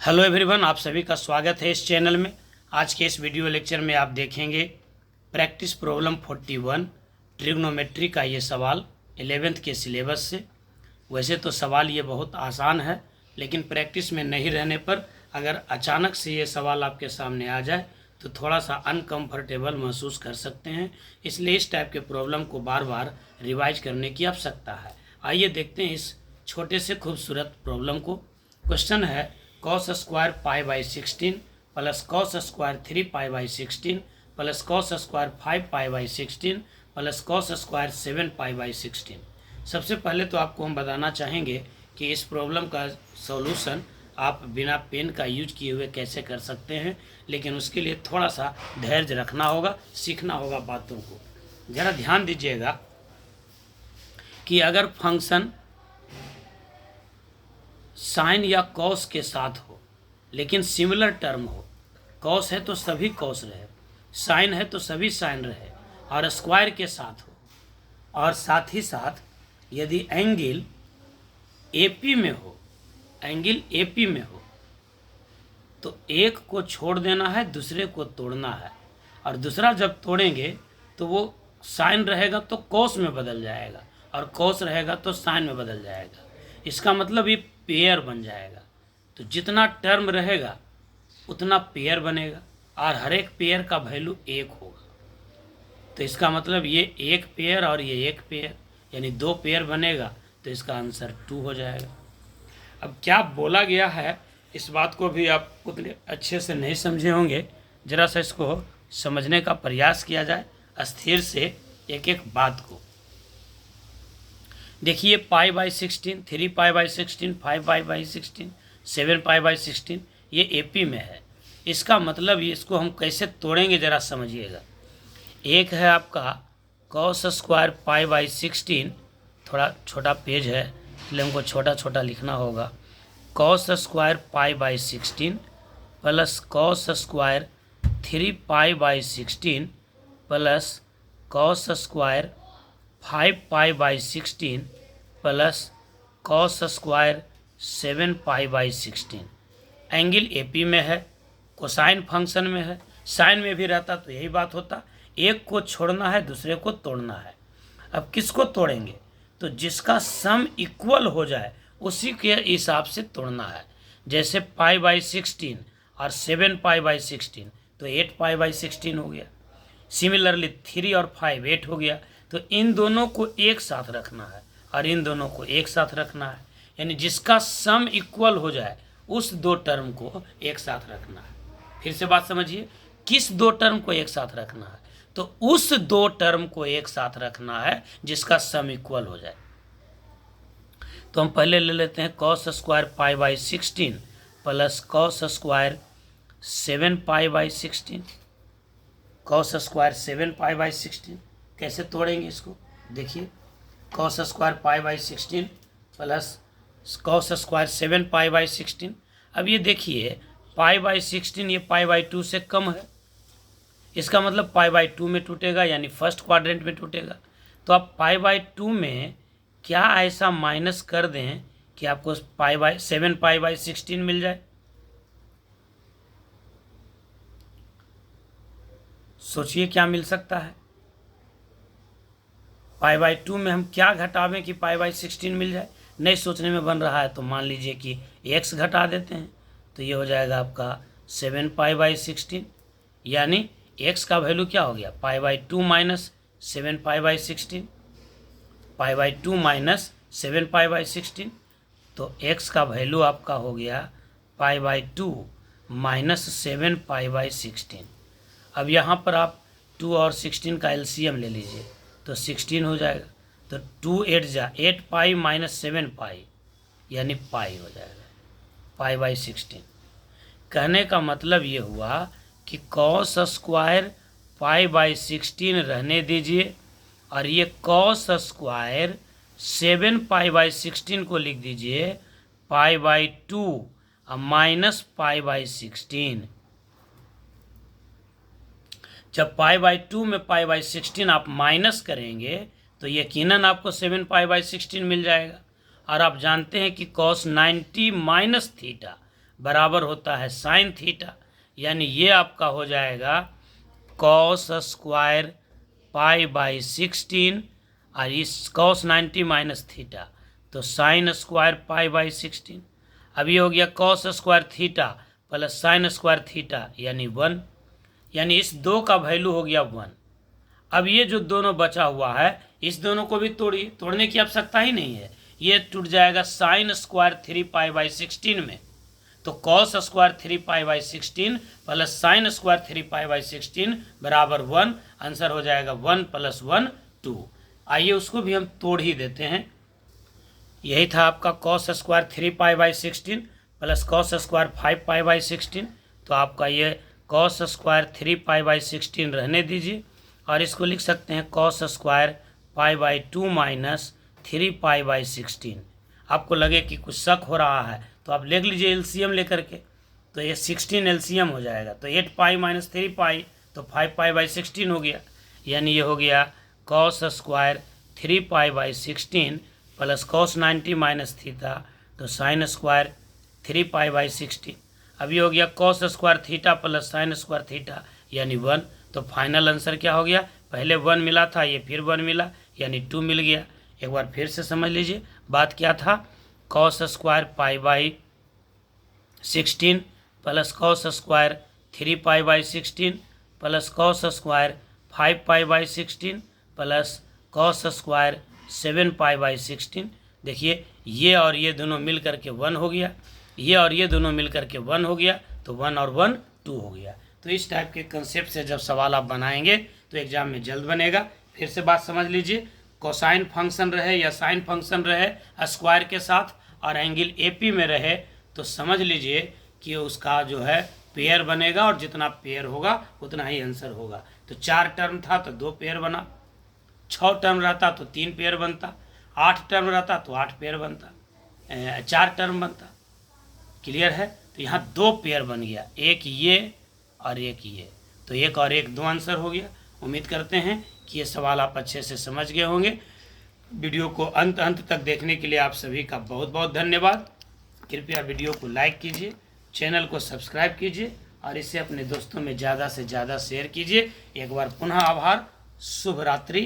Hello everyone, आप सभी का स्वागत है इस चैनल में। आज के इस वीडियो लेक्चर में आप देखेंगे प्रैक्टिस प्रॉब्लम 41 ट्रिग्नोमेट्री का ये सवाल 11th के सिलेबस से। वैसे तो सवाल ये बहुत आसान है, लेकिन प्रैक्टिस में नहीं रहने पर अगर अचानक से ये सवाल आपके सामने आ जाए तो थोड़ा सा अनकम्फर्टेबल महसूस कर सकते हैं। इसलिए इस टाइप के प्रॉब्लम को बार बार रिवाइज करने की आवश्यकता है। आइए देखते हैं इस छोटे से खूबसूरत प्रॉब्लम को। क्वेश्चन है cos square pi by 16 plus cos square 3 pi by 16 plus cos square 5 pi by 16 plus cos square 7 pi by 16। सबसे पहले तो आपको हम बताना चाहेंगे कि इस प्रॉब्लम का सॉल्यूशन आप बिना पेन का यूज किए हुए कैसे कर सकते हैं, लेकिन उसके लिए थोड़ा सा धैर्य रखना होगा, सीखना होगा बातों को। ज़रा ध्यान दीजिएगा कि अगर फंक्शन साइन या कॉस के साथ हो लेकिन सिमिलर टर्म हो, कॉस है तो सभी कॉस रहे, साइन है तो सभी साइन रहे, और स्क्वायर के साथ हो, और साथ ही साथ यदि एंगल एपी में हो, एंगल एपी में हो तो एक को छोड़ देना है, दूसरे को तोड़ना है, और दूसरा जब तोड़ेंगे तो वो साइन रहेगा तो कॉस में बदल जाएगा, और कॉस रहेगा तो साइन में बदल जाएगा। इसका मतलब ये पेयर बन जाएगा। तो जितना टर्म रहेगा उतना पेयर बनेगा, और हर एक पेयर का वैल्यू 1 होगा। तो इसका मतलब ये एक पेयर और ये एक पेयर, यानी 2 पेयर बनेगा, तो इसका आंसर 2 हो जाएगा। अब क्या बोला गया है इस बात को भी आप उतने अच्छे से नहीं समझे होंगे, ज़रा सा इसको समझने का प्रयास किया जाए स्थिर से एक एक बात को। देखिए pi by 16, 3 pi by 16, 5 pi by 16, 7 pi by 16 ये एपी में है। इसका मतलब इसको हम कैसे तोड़ेंगे ज़रा समझिएगा। एक है आपका कॉस स्क्वायर पाई बाई 16, थोड़ा छोटा पेज है इसलिए हमको छोटा छोटा लिखना होगा। Cos square pi by 16 plus cos square 3 pi by 16 plus cos square 5 pi by 16 plus cos square 7 pi by 16। Angle AP में है, कोसाइन फंक्शन में है, साइन में भी रहता तो यही बात होता। एक को छोड़ना है, दूसरे को तोड़ना है। अब किसको तोड़ेंगे? तो जिसका सम इक्वल हो जाए उसी के हिसाब से तोड़ना है। जैसे पाई बाई 16 और 7 पाई बाई 16 तो 8 पाई बाई 16 हो गया। सिमिलरली 3 और 5 8 हो गया। तो इन दोनों को एक साथ रखना है और इन दोनों को एक साथ रखना है, यानी जिसका सम इक्वल हो जाए उस 2 टर्म को एक साथ रखना है। फिर से बात समझिए, किस 2 टर्म को एक साथ रखना है? तो उस 2 टर्म को एक साथ रखना है जिसका सम इक्वल हो जाए। तो हम पहले ले लेते हैं cos square pi by 16 plus cos square 7 pi by 16। Cos square 7 pi by 16 कैसे तोड़ेंगे इसको? देखिए cos square pi by 16 plus cos square 7 pi by 16। अब ये देखिए पाई बाई 16 ये पाई बाई 2 से कम है, इसका मतलब पाई बाई 2 में टूटेगा, यानी फर्स्ट क्वाड्रेंट में टूटेगा। तो आप पाई बाई 2 में क्या ऐसा माइनस कर दें कि आपको पाई बाई 7 पाई बाई 16 मिल जाए? सोचिए क्या मिल सकता है। पाई बाई 2 में हम क्या घटावें कि पाई बाई 16 मिल जाए? नहीं सोचने में बन रहा है तो मान लीजिए कि x घटा देते हैं, तो ये हो जाएगा आपका 7 पाई बाई 16, यानी x का वैल्यू क्या हो गया? Pi by 2 minus 7 pi by 16, pi by 2 minus 7 pi by 16, तो x का वैल्यू आपका हो गया pi by 2 minus 7 pi by 16। अब यहाँ पर आप 2 और 16 का एलसीएम ले लीजिए तो 16 हो जाएगा। तो 2 8 जा 8 पाई माइनस 7 पाई, यानी पाई हो जाएगा, पाई बाई 16। कहने का मतलब ये हुआ कि कॉस स्क्वायर पाई बाई 16 रहने दीजिए, और ये कॉस स्क्वायर 7 पाई बाई 16 को लिख दीजिए पाई बाई 2 और माइनस पाई बाई 16। जब पाई बाई 2 में पाई बाई 16 आप माइनस करेंगे तो यकीनन आपको 7 पाई बाई 16 मिल जाएगा। और आप जानते हैं कि कॉस 90 माइनस थीटा बराबर होता है साइन थीटा, यानी ये आपका हो जाएगा कॉस स्क्वायर पाई बाई 16 और इस कॉस 90 माइनस थीटा, तो साइन स्क्वायर पाई बाई 16। अब ये हो गया cos square theta plus sine square theta यानी 1, यानी इस दो का वैल्यू हो गया 1। अब ये जो दोनों बचा हुआ है इस दोनों को भी तोड़िए, तोड़ने की आवश्यकता ही नहीं है, ये टूट जाएगा साइन स्क्वायर 3 पाई बाई 16 में, तो cos square 3 pi by 16 plus sine square 3 pi by 16 बराबर 1। आंसर हो जाएगा 1 + 1 2। आइए उसको भी हम तोड़ ही देते हैं। यही था आपका cos square 3 pi by 16 plus cos square 5 pi by 16, तो आपका ये कॉस स्क्वायर 3 पाई बाई 16 रहने दीजिए और इसको लिख सकते हैं cos square pi by 2 minus 3 pi by 16। आपको लगे कि कुछ शक हो रहा है तो आप लिख लीजिए एलसीएम लेकर के, तो ये 16 एलसीएम हो जाएगा, तो 8 पाई माइनस 3 पाई तो 5 पाई बाई 16 हो गया, यानी ये हो गया cos square 3 pi by 16 plus cos 90 minus theta, तो साइन स्क्वायर 3 पाई बाई 16। अब ये हो गया cos square theta plus sine square theta यानी 1, तो फाइनल आंसर क्या हो गया, पहले 1 मिला था ये फिर 1 मिला यानी 2 मिल गया। एक बार फिर से समझ लीजिए बात क्या था, cos square pi by 16 plus cos square 3 pi by 16 plus cos square 5 pi by 16 plus cos square 7 pi by 16। देखिए ये और ये दोनों मिल करके 1 हो गया, ये और ये दोनों मिल करके 1 हो गया, तो 1 और 1 2 हो गया। तो इस टाइप के कंसेप्ट से जब सवाल आप बनाएंगे तो एग्जाम में जल्द बनेगा। फिर से बात समझ लीजिए, कोसाइन फंक्शन रहे या साइन फंक्शन रहे स्क्वायर के साथ और एंगल एपी में रहे, तो समझ लीजिए कि उसका जो है पेयर बनेगा और जितना पेयर होगा उतना ही आंसर होगा। तो 4 टर्म था तो 2 पेयर बना, 6 टर्म रहता तो 3 पेयर बनता, 8 टर्म रहता तो 8 पेयर बनता, 4 टर्म बनता। क्लियर है? तो यहाँ 2 पेयर बन गया, एक ये और एक ये, तो एक और एक 2 आंसर हो गया। उम्मीद करते हैं कि ये सवाल आप अच्छे से समझ गए होंगे। वीडियो को अंत तक देखने के लिए आप सभी का बहुत बहुत धन्यवाद। कृपया वीडियो को लाइक कीजिए, चैनल को सब्सक्राइब कीजिए और इसे अपने दोस्तों में ज़्यादा से ज़्यादा शेयर कीजिए। एक बार पुनः आभार। शुभ रात्रि।